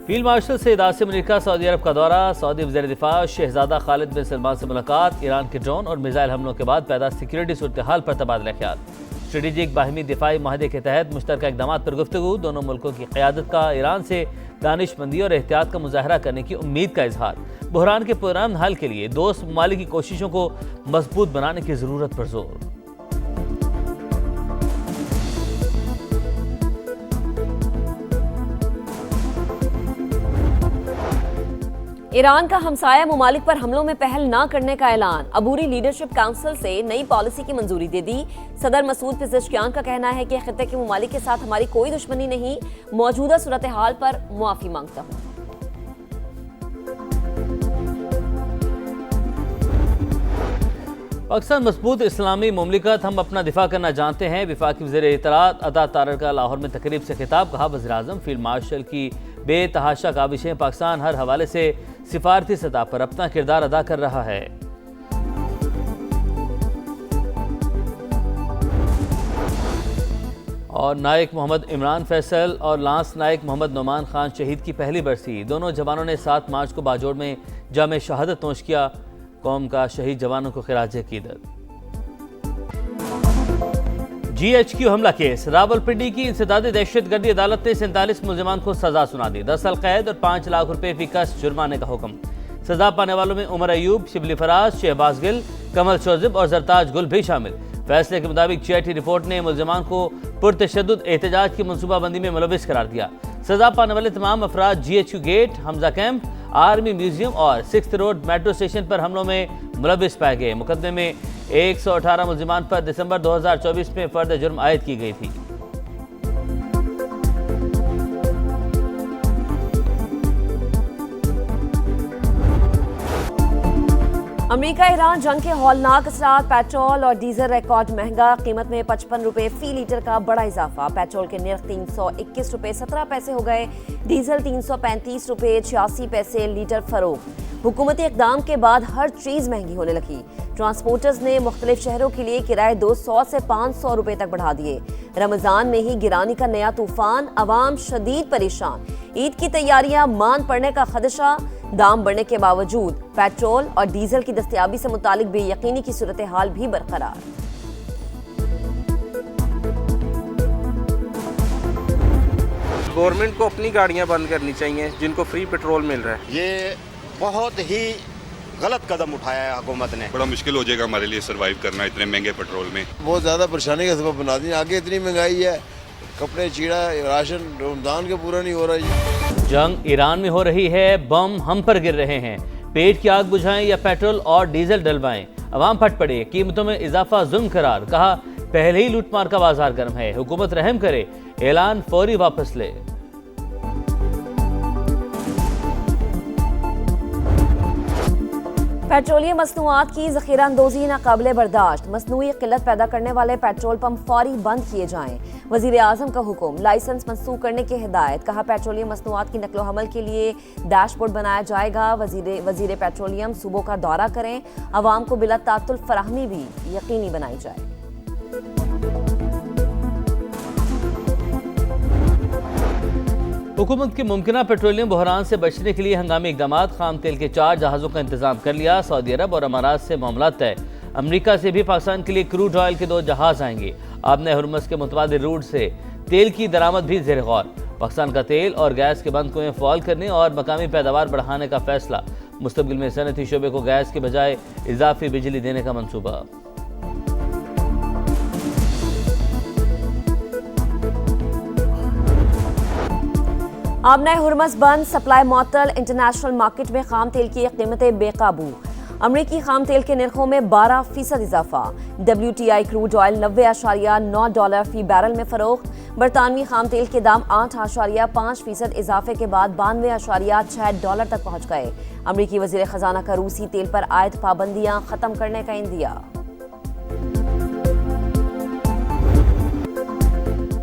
Field marshal Saeed Asim अमरीका Saudi अरब का दौरा, Saudi वज़ीर दिफा शहजादा खालिद बिन सलमान से मुलाकात, ईरान के ड्रोन और मिसाइल हमलों के बाद पैदा सिक्योरिटी सूरत हाल पर तबादला ख्याल, स्ट्रेटेजिक बाहमी दिफाई माहदे के तहत मुश्तरका इक़दामात पर गुफ्तगू, दोनों मुल्कों की क़यादत का ईरान से दानिशमंदी और एहतियात का मुजाहरा करने की उम्मीद का इजहार, बहरान के पुरअमन हल के लिए दोस्त ममालिक की कोशिशों को मजबूत बनाने की ज़रूरत पर जोर। ईरान का हमसाया ममालिक पर हमलों में पहल न करने का ऐलान, अबूरी लीडरशिप काउंसिल से नई पॉलिसी की मंजूरी दे दी। सदर मसूद पिज़ेशकियान का कहना है कि खित्ते के ममालिक के साथ हमारी कोई दुश्मनी नहीं, मौजूदा सूरत हाल पर मुआफ़ी मांगता हूँ। पाकिस्तान मजबूत इस्लामी मुमलिकत, हम अपना दिफा करना जानते हैं। वफाकी वज़ीर इत्तलात अता तारर का लाहौर में तकरीब से खिताब, कहा वज़ीर आज़म फील्ड मार्शल की बेतहाशा काविशें, पाकिस्तान हर हवाले से सिफारती सतह पर अपना किरदार अदा कर रहा है। और नायक मोहम्मद इमरान फैसल और लांस नायक मोहम्मद नोमान खान शहीद की पहली बरसी, दोनों जवानों ने 7 मार्च को बाजोड़ में जामे शहादत नोश किया। कौम का शहीद जवानों को खिराज अकीदत। GHQ हमला केस, रावलपिंडी की इंसदादी दहशतगर्दी अदालत ने 47 मुलजिमान को सजा सुना दी, 10 साल कैद और 5 लाख रुपए फी कस जुर्माने का हुक्म। सजा पाने वालों में उमर अयूब, शिबली फराज, शहबाज गिल, कमल शोजिब और जरताज गुल भी शामिल। फैसले के मुताबिक GIT रिपोर्ट ने मुलजिमान को पुरतशद्दुद एहतजाज की मनसूबाबंदी में मुलविस करार दिया। सजा पाने वाले तमाम अफराद GHQ gate, Hamza camp, army museum और 6th रोड मेट्रो स्टेशन पर हमलों में मुलविस पाए गए। मुकदमे में 118 मुलजिमान पर दिसंबर 2024 में फर्द जुर्म आयद की गई थी। अमेरिका ईरान जंग के हौलनाक असरात, पेट्रोल और डीजल रिकॉर्ड महंगा, कीमत में 55 रुपए फी लीटर का बड़ा इजाफा। पेट्रोल के निर्ख 321 रुपए 17 पैसे हो गए, डीजल 335 रुपए 86 पैसे लीटर फरोख्त। हुकूमती इक़दाम के बाद हर चीज़ महंगी होने लगी। ट्रांसपोर्टर्स ने मुख्तलिफ शहरों के लिए किराए 200 से 500 रुपए तक बढ़ा दिए। रमज़ान में ही गिरानी का नया तूफान, अवाम शदीद परेशान। ईद की तैयारियां मान पड़ने का खदशा, दाम बढ़ने के बावजूद पेट्रोल और डीजल की दस्तयाबी से मुतालिक बेयकीनी की सूरत हाल भी बरकरार। गवर्नमेंट को अपनी गाड़ियां बंद करनी चाहिए जिनको फ्री पेट्रोल मिल रहा है। ये बहुत ही गलत कदम उठाया है हुकूमत ने। बड़ा मुश्किल हो जाएगा हमारे लिए सरवाइव करना इतने महंगे पेट्रोल में। बहुत ज़्यादा परेशानी का सबब बना दी। आगे इतनी महंगाई है, कपड़े चीड़ा, राशन रमजान के पूरा नहीं हो रहा है। जंग ईरान में हो रही है, बम हम पर गिर रहे हैं। पेट की आग बुझाएं या पेट्रोल और डीजल डलवाएं, अवाम फट पड़े। कीमतों में इजाफा जुल्म करार, कहा पहले ही लूटमार का बाजार गर्म है, हुकूमत रहम करे, ऐलान फौरी वापस ले। पेट्रोलियम मसनूआत की ज़ख़ीरा अंदोज़ी नाक़ाबिले बर्दाश्त, मसनूई किल्लत पैदा करने वाले पेट्रोल पंप फौरी बंद किए जाएं। वज़ीर आज़म का हुक्म, लाइसेंस मंसूख करने की हिदायत, कहा पेट्रोलियम मसनूआत की नकलो हमल के लिए डैशबोर्ड बनाया जाएगा। वज़ीर पेट्रोलियम सूबों का दौरा करें, अवाम को बिला तातुल फराहमी भी यकीनी बनाई जाए। हुकूमत के मुमकिना पेट्रोलियम बहरान से बचने के लिए हंगामी इक़दामात, खाम तेल के 4 जहाज़ों का इंतजाम कर लिया। सऊदी अरब और अमारात से मामला तय। अमरीका से भी पाकिस्तान के लिए क्रूड ऑयल के 2 जहाज़ आएंगे। आबने हुर्मुज़ के मुतबादिल रूट से तेल की दरामद भी ज़ेर गौर। पाकिस्तान का तेल और गैस के बंद कुएं फ़ाल करने और मकामी पैदावार बढ़ाने का फैसला। मुस्तक़बिल में सनती शोबे को गैस के बजाय इजाफी बिजली देने का मनसूबा। आबना हुर्मुज़ बंद, सप्लाई मअतल, इंटरनेशनल मार्केट में खाम तेल की कीमतें बेकाबू। अमरीकी खाम तेल के निर्खों में 12% इजाफा। WTI क्रूड ऑयल $90.9 फी बैरल में फरोख्त। बरतानवी खाम तेल के दाम 8.5% इजाफे के बाद $92.6 तक पहुँच गए। अमरीकी वज़ीर ख़जाना का रूसी तेल पर आयद पाबंदियाँ ख़त्म करने का इंदिया।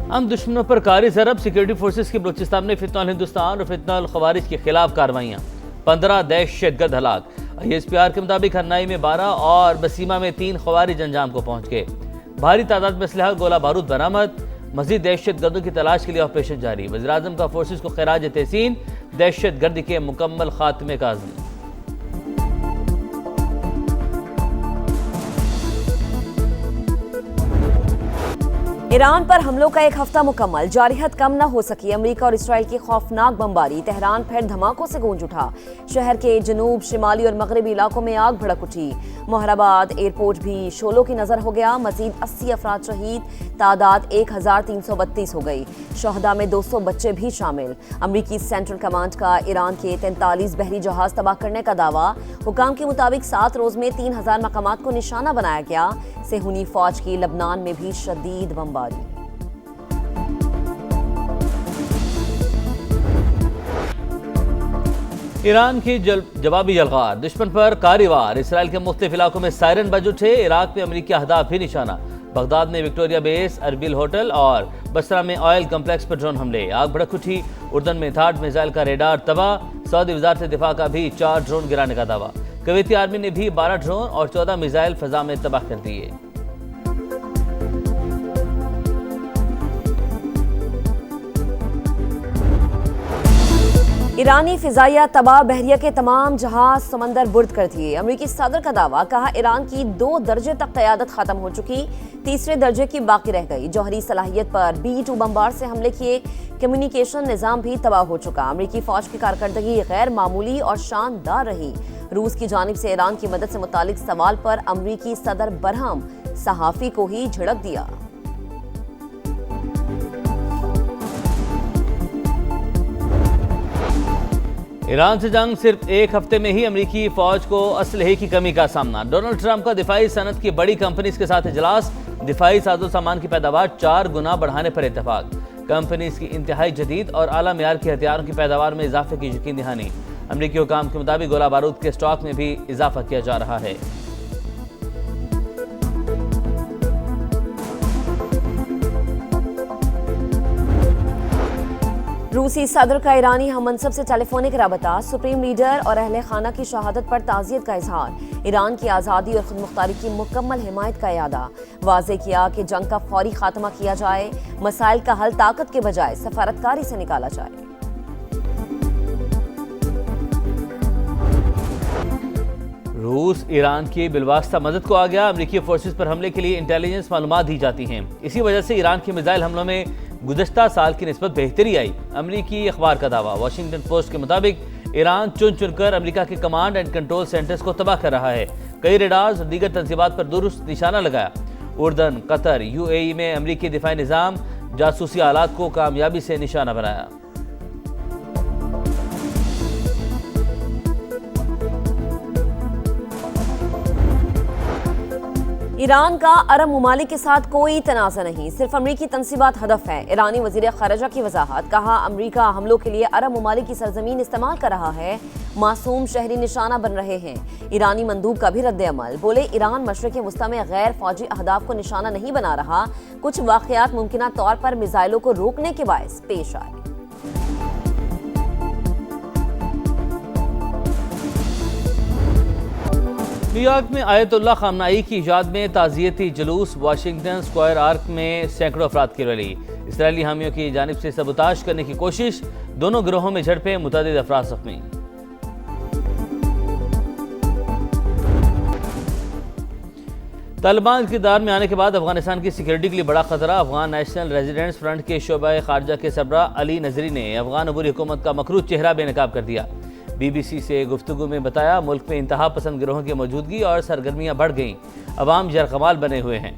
हम दुश्मनों पर कारी ज़रब, सिक्योरिटी फोर्सेस की बलूचिस्तान में फितनल हिंदुस्तान और फितनल खवारिज के खिलाफ कार्रवाइयाँ, 15 दहशतगर्द हलाक। ISPR के मुताबिक हन्नाई में 12 और बसीमा में 3 खवारिज अंजाम को पहुँच गए। भारी तादाद में असलहा, गोला बारूद बरामद। मजीद दहशतगर्दों की तलाश के लिए ऑपरेशन जारी। वज़ीर आज़म का फोर्सेस को खिराज तहसीन, दहशत गर्दी के मुकम्मल खात्मे का अज़्म। ईरान पर हमलों का एक हफ्ता मुकम्मल, जारियत कम न हो सकी। अमेरिका और इसराइल की खौफनाक बमबारी, तेहरान फिर धमाकों से गूंज उठा। शहर के जनूब, शिमाली और मगरबी इलाकों में आग भड़क उठी। मोहराबाद एयरपोर्ट भी शोलों की नजर हो गया। मजीद 80 अफराद शहीद, तादाद 1332 हो गई। शहदा में 200 बच्चे भी शामिल। अमरीकी सेंट्रल कमांड का ईरान के 43 बहरी जहाज तबाह करने का दावा। हुकाम के मुताबिक 7 रोज में 3000 मकामात को निशाना बनाया गया। सेहूनी फौज की लबनान में भी शदीद बमबारी। ईरान की जवाबी जलगार, दुश्मन पर कारवार। इसराइल के मुख्तलिफ इलाकों में सायरन बज उठे। इराक में अमरीकी अहदाफ भी निशाना। बगदाद में विक्टोरिया बेस, अरबिल होटल और बसरा में ऑयल कम्प्लेक्स पर ड्रोन हमले, आग भड़क उठी। उर्दन में थाड मिसाइल का रेडार तबाह। सऊदी वजारत दिफा का भी 4 ड्रोन गिराने का दावा। कुवैती आर्मी ने भी 12 ड्रोन और 14 मिसाइल फजा में तबाह कर दिए। ईरानी फिजाइया तबाह, बहरिया के तमाम जहाज समंदर बुर्द कर दिए। अमरीकी सदर का दावा, कहा ईरान की 2 दर्जे तक क़यादत खत्म हो चुकी, 3रे दर्जे की बाकी रह गई। जौहरी सलाहियत पर B-2 बमबार से हमले किए। कम्युनिकेशन निज़ाम भी तबाह हो चुका। अमरीकी फौज की कारकर्दगी गैर मामूली और शानदार रही। रूस की जानिब से ईरान की मदद से मुतालिक सवाल पर अमरीकी सदर बरहम सहाफ़ी को ही झिड़क दिया। ईरान से जंग, सिर्फ 1 हफ्ते में ही अमरीकी फौज को असलहे की कमी का सामना। डोनाल्ड ट्रंप का दिफाई सनत की बड़ी कंपनीज के साथ इजलास। दिफाई साजो सामान की पैदावार 4 गुना बढ़ाने पर इत्तेफाक। कंपनीज की इंतहाई जदीद और आला मेयार के हथियारों की पैदावार में इजाफे की यकीन दहानी। अमरीकी हुकाम के मुताबिक गोला बारूद के स्टॉक में भी इजाफा किया जा रहा है। रूसी सदर का ईरानी हममनसब से टेलीफोनिक रबता। सुप्रीम लीडर और अहले खाना की शहादत पर ताज़ियत का इजहार। ईरान की आज़ादी और खुद मुख्तारी की मुकम्मल हिमायत का इरादा। वाज़े किया कि जंग का फौरी खात्मा किया जाए। मसाइल का हल ताकत के बजाय सफारतकारी से निकाला जाए। रूस ईरान की बिलवास्ता मदद को आ गया। अमरीकी फोर्सेस पर हमले के लिए इंटेलिजेंस मालूमात दी जाती हैं। इसी वजह से ईरान के मिसाइल हमलों में गुज़श्ता साल की निस्बत बेहतरी आई। अमरीकी अखबार का दावा। वाशिंगटन पोस्ट के मुताबिक ईरान चुन चुनकर अमरीका के कमांड एंड कंट्रोल सेंटर्स को तबाह कर रहा है। कई रेडार्स और दीगर तंजीबात पर दुरुस्त निशाना लगाया। उर्दन, कतर, UAE में अमरीकी दिफाई निज़ाम जासूसी आलात को कामयाबी से निशाना बनाया। ईरान का अरब ममालिक के साथ कोई तनाज़ा नहीं, सिर्फ अमरीकी तंसीबात हदफ है। ईरानी वज़ीर ख़ारिजा की वजाहत, कहा अमरीका हमलों के लिए अरब ममालिक की सरजमीन इस्तेमाल कर रहा है। मासूम शहरी निशाना बन रहे हैं। ईरानी मंदूब का भी रद्द-ए-अमल, बोले ईरान मशरिक़ वस्ता में गैर फौजी अहदाफ को निशाना नहीं बना रहा। कुछ वाक़यात मुमकिना तौर पर मिसाइलों को रोकने के बायस पेश आए। न्यूयॉर्क में आयतुल्लाह खामनाई की याद में ताज़ियती जुलूस। वाशिंगटन स्क्वायर आर्क में सैकड़ों अफराद की रैली। इसराइली हामियों की जानिब से सबूताश करने की कोशिश। दोनों गिरोहों में झड़पें, मुतअद्दिद अफराद ज़ख्मी। तालिबान इक़्तिदार में आने के बाद अफगानिस्तान की सिक्योरिटी के लिए बड़ा खतरा। अफगान नेशनल रेजिडेंट्स फ्रंट के शोबा खारजा के सरबराह अली नजरी ने अफगान अबूरी हुकूमत का मकरूज चेहरा बेनकाब कर दिया। BBC से गुफ्तगू में बताया, मुल्क में इंतहा पसंद गिरोहों की मौजूदगी और सरगर्मियां बढ़ गईं। अवाम जरकमाल बने हुए हैं।